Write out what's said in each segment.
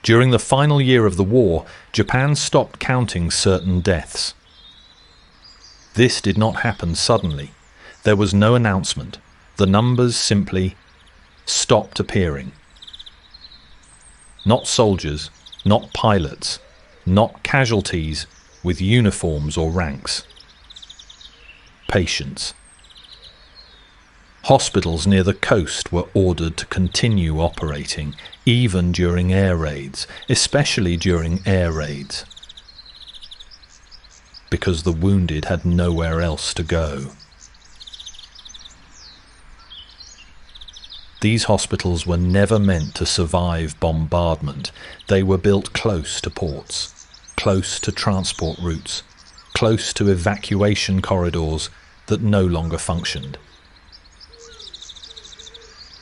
During the final year of the war, Japan stopped counting certain deaths. This did not happen suddenly. There was no announcement. The numbers simply stopped appearing. Not soldiers, not pilots, not casualties with uniforms or ranks. Patients. Hospitals near the coast were ordered to continue operating, even during air raids, especially during air raids, because the wounded had nowhere else to go. These hospitals were never meant to survive bombardment. They were built close to ports, close to transport routes, close to evacuation corridors that no longer functioned.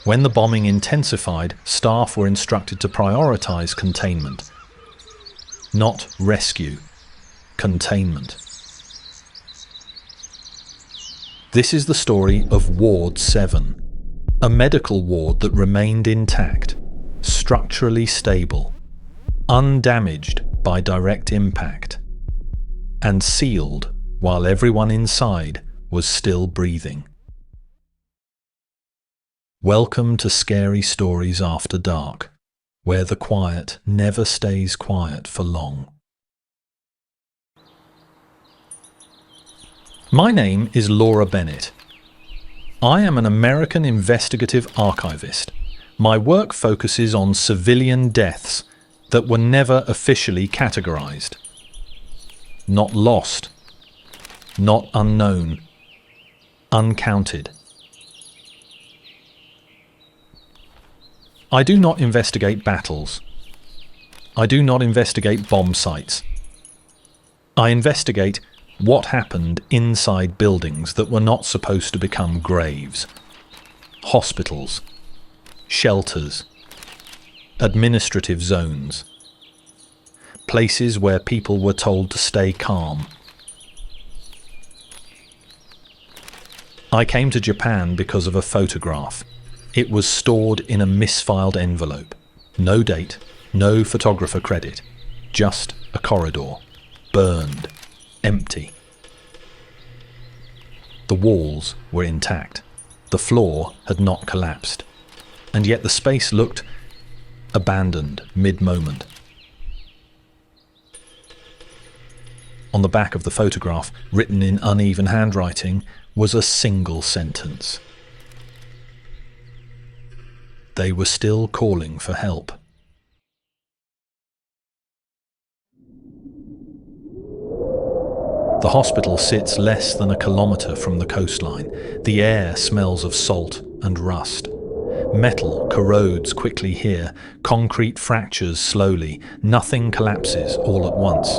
When the bombing intensified, staff were instructed to prioritize containment. Not rescue, containment. This is the story of Ward 7, a medical ward that remained intact, structurally stable, undamaged by direct impact, and sealed while everyone inside was still breathing. Welcome to Scary Stories After Dark, where the quiet never stays quiet for long. My name is Laura Bennett. I am an American investigative archivist. My work focuses on civilian deaths that were never officially categorized. Not lost, not unknown, uncounted. I do not investigate battles. I do not investigate bomb sites. I investigate what happened inside buildings that were not supposed to become graves. Hospitals, shelters, administrative zones, places where people were told to stay calm. I came to Japan because of a photograph. It was stored in a misfiled envelope. No date, no photographer credit, just a corridor, burned, empty. The walls were intact. The floor had not collapsed. And yet the space looked abandoned mid-moment. On the back of the photograph, written in uneven handwriting, was a single sentence. They were still calling for help. The hospital sits less than a kilometre from the coastline. The air smells of salt and rust. Metal corrodes quickly here. Concrete fractures slowly. Nothing collapses all at once.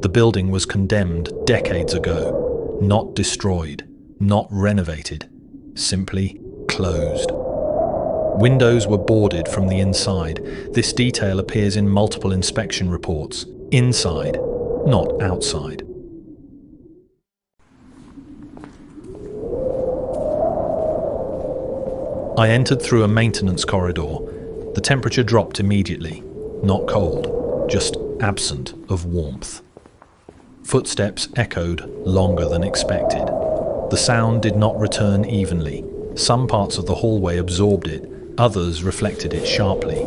The building was condemned decades ago, not destroyed. Not renovated, simply closed. Windows were boarded from the inside. This detail appears in multiple inspection reports. Inside, not outside. I entered through a maintenance corridor. The temperature dropped immediately. Not cold, just absent of warmth. Footsteps echoed longer than expected. The sound did not return evenly. Some parts of the hallway absorbed it, others reflected it sharply.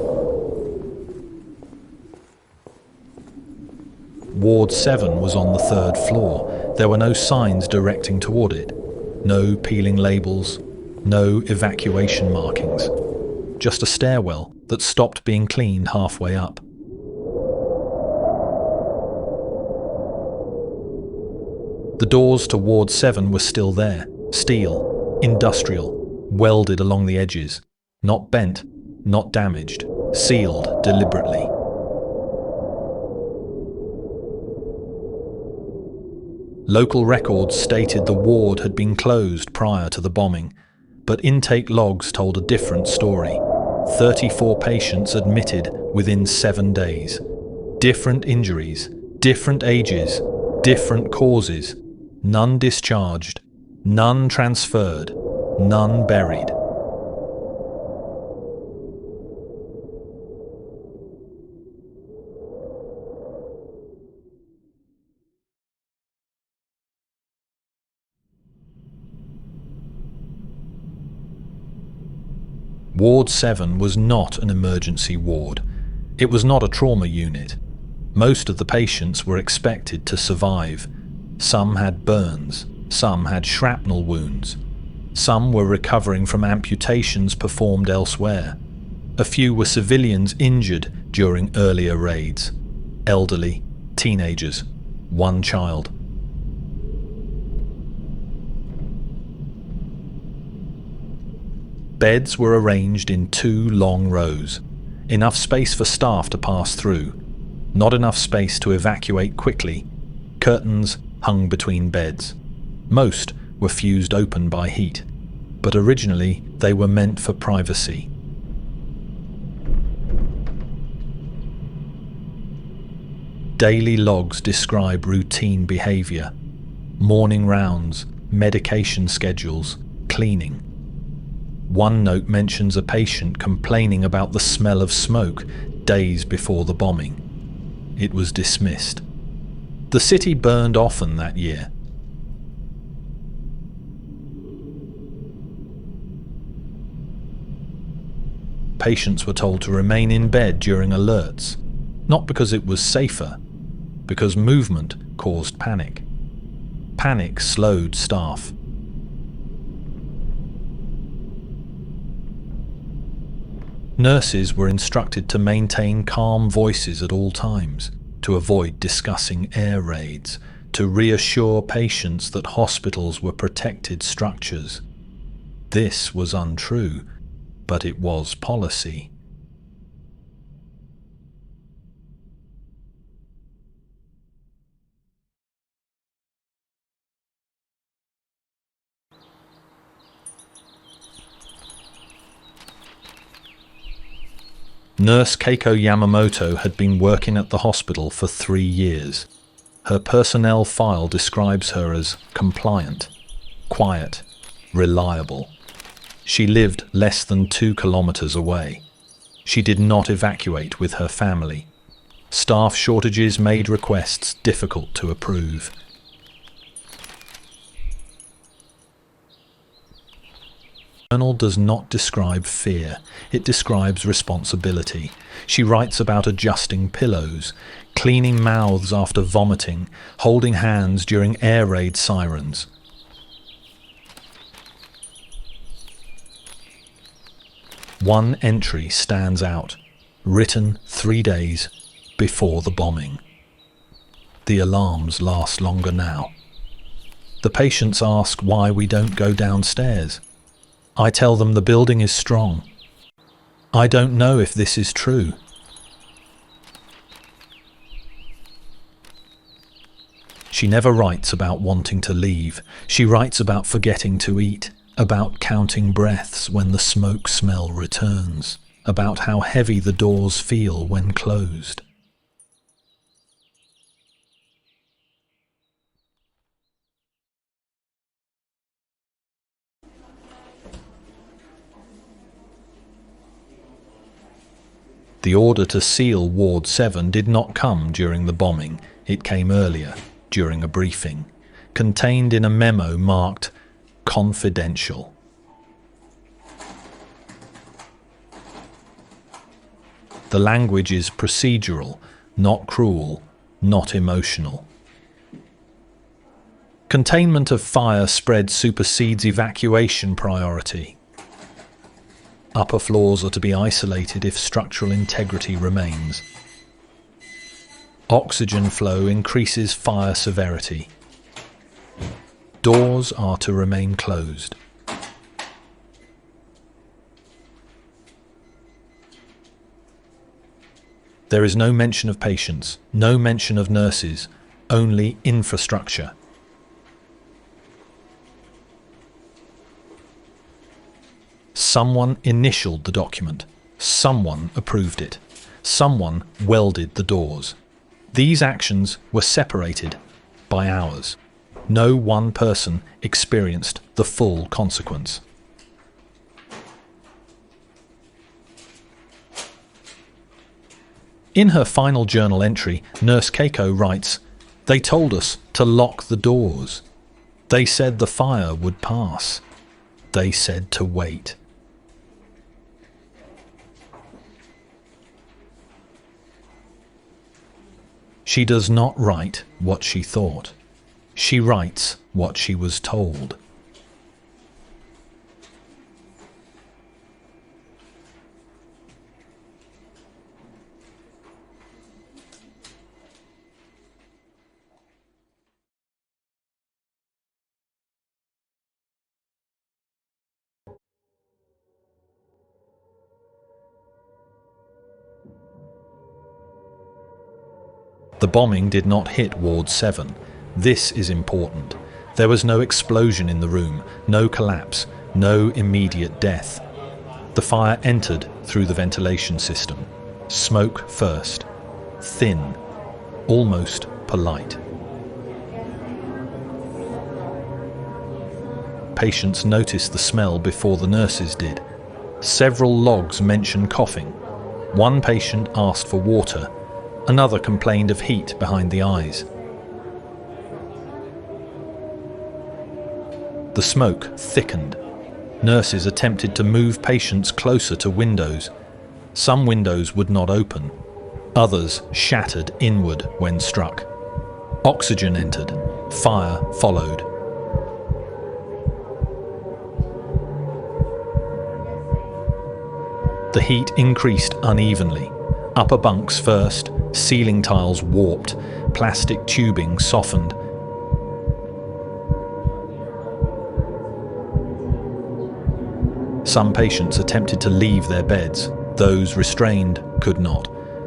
Ward 7 was on the 3rd floor. There were no signs directing toward it. No peeling labels, no evacuation markings. Just a stairwell that stopped being cleaned halfway up. The doors to Ward 7 were still there, steel, industrial, welded along the edges, not bent, not damaged, sealed deliberately. Local records stated the ward had been closed prior to the bombing, but intake logs told a different story. 34 patients admitted within 7 days. Different injuries, different ages, different causes. None discharged, none transferred, none buried. Ward 7 was not an emergency ward. It was not a trauma unit. Most of the patients were expected to survive. Some had burns, some had shrapnel wounds. Some were recovering from amputations performed elsewhere. A few were civilians injured during earlier raids. Elderly, teenagers, one child. Beds were arranged in 2 long rows. Enough space for staff to pass through. Not enough space to evacuate quickly. Curtains hung between beds. Most were fused open by heat, but originally they were meant for privacy. Daily logs describe routine behavior: morning rounds, medication schedules, cleaning. One note mentions a patient complaining about the smell of smoke days before the bombing. It was dismissed. The city burned often that year. Patients were told to remain in bed during alerts, not because it was safer, because movement caused panic. Panic slowed staff. Nurses were instructed to maintain calm voices at all times, to avoid discussing air raids, to reassure patients that hospitals were protected structures. This was untrue, but it was policy. Nurse Keiko Yamamoto had been working at the hospital for 3 years. Her personnel file describes her as compliant, quiet, reliable. She lived less than 2 kilometers away. She did not evacuate with her family. Staff shortages made requests difficult to approve. The journal does not describe fear, it describes responsibility. She writes about adjusting pillows, cleaning mouths after vomiting, holding hands during air raid sirens. One entry stands out, written 3 days before the bombing. The alarms last longer now. The patients ask why we don't go downstairs. I tell them the building is strong. I don't know if this is true. She never writes about wanting to leave. She writes about forgetting to eat, about counting breaths when the smoke smell returns, about how heavy the doors feel when closed. The order to seal Ward 7 did not come during the bombing. It came earlier, during a briefing, contained in a memo marked confidential. The language is procedural, not cruel, not emotional. Containment of fire spread supersedes evacuation priority. Upper floors are to be isolated if structural integrity remains. Oxygen flow increases fire severity. Doors are to remain closed. There is no mention of patients, no mention of nurses, only infrastructure. Someone initialed the document. Someone approved it. Someone welded the doors. These actions were separated by hours. No one person experienced the full consequence. In her final journal entry, Nurse Keiko writes, "They told us to lock the doors. They said the fire would pass. They said to wait." She does not write what she thought. She writes what she was told. The bombing did not hit Ward 7. This is important. There was no explosion in the room, no collapse, no immediate death. The fire entered through the ventilation system. Smoke first. Thin. Almost polite. Patients noticed the smell before the nurses did. Several logs mention coughing. One patient asked for water. Another complained of heat behind the eyes. The smoke thickened. Nurses attempted to move patients closer to windows. Some windows would not open. Others shattered inward when struck. Oxygen entered. Fire followed. The heat increased unevenly. Upper bunks first, ceiling tiles warped, plastic tubing softened. Some patients attempted to leave their beds. Those restrained could not.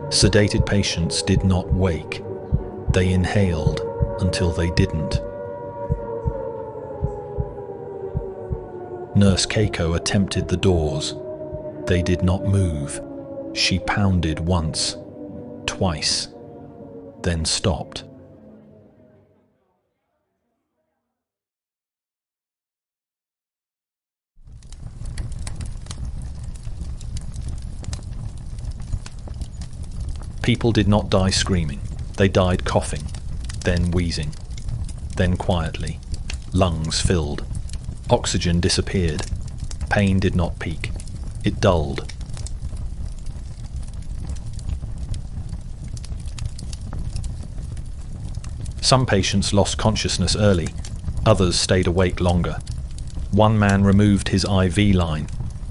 Sedated patients did not wake. They inhaled until they didn't. Nurse Keiko attempted the doors. They did not move. She pounded once, twice, then stopped. People did not die screaming. They died coughing, then wheezing, then quietly. Lungs filled. Oxygen disappeared. Pain did not peak. It dulled. Some patients lost consciousness early. Others stayed awake longer. One man removed his IV line.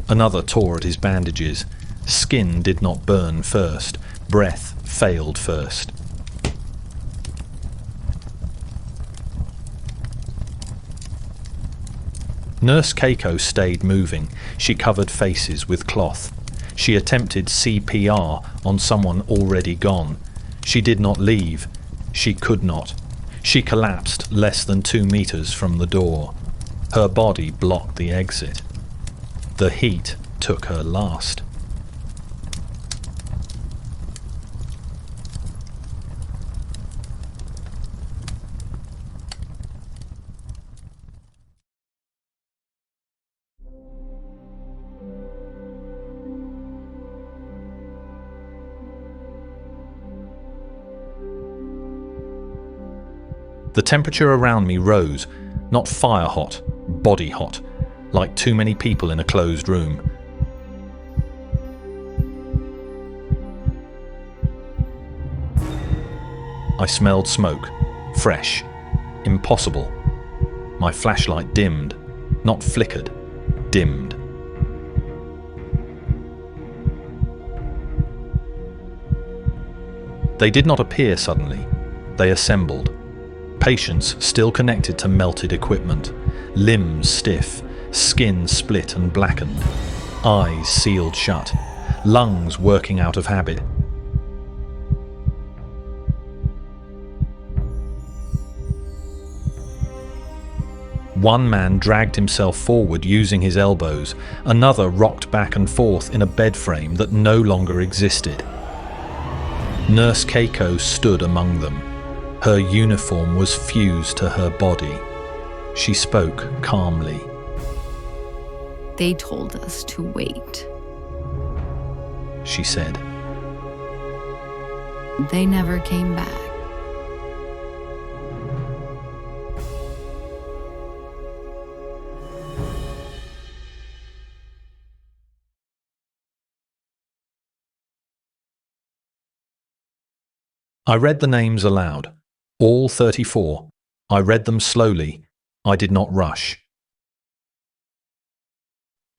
Another tore at his bandages. Skin did not burn first. Breath failed first. Nurse Keiko stayed moving. She covered faces with cloth. She attempted CPR on someone already gone. She did not leave. She could not. She collapsed less than 2 meters from the door. Her body blocked the exit. The heat took her last. The temperature around me rose, not fire hot, body hot, like too many people in a closed room. I smelled smoke, fresh, impossible. My flashlight dimmed, not flickered, dimmed. They did not appear suddenly. They assembled. Patients still connected to melted equipment, limbs stiff, skin split and blackened, eyes sealed shut, lungs working out of habit. One man dragged himself forward using his elbows, another rocked back and forth in a bed frame that no longer existed. Nurse Keiko stood among them. Her uniform was fused to her body. She spoke calmly. They told us to wait. She said. They never came back. I read the names aloud. All 34. I read them slowly. I did not rush.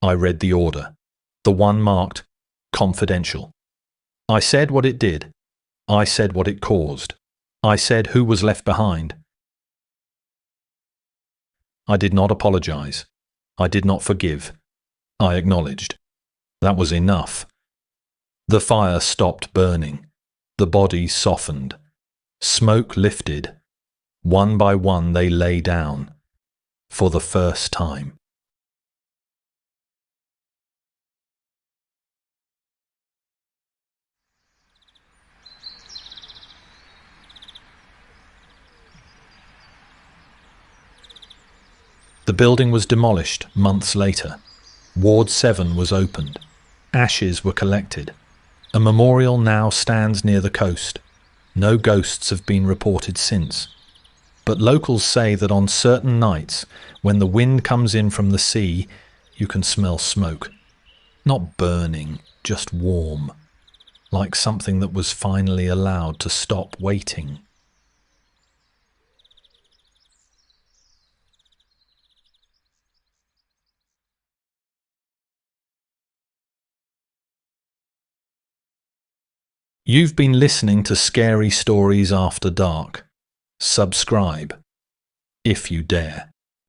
I read the order. The one marked confidential. I said what it did. I said what it caused. I said who was left behind. I did not apologize. I did not forgive. I acknowledged. That was enough. The fire stopped burning. The bodies softened. Smoke lifted. One by one they lay down. For the first time. The building was demolished months later. Ward 7 was opened. Ashes were collected. A memorial now stands near the coast. No ghosts have been reported since. But locals say that on certain nights, when the wind comes in from the sea, you can smell smoke. Not burning, just warm. Like something that was finally allowed to stop waiting. You've been listening to Scary Stories After Dark. Subscribe, if you dare.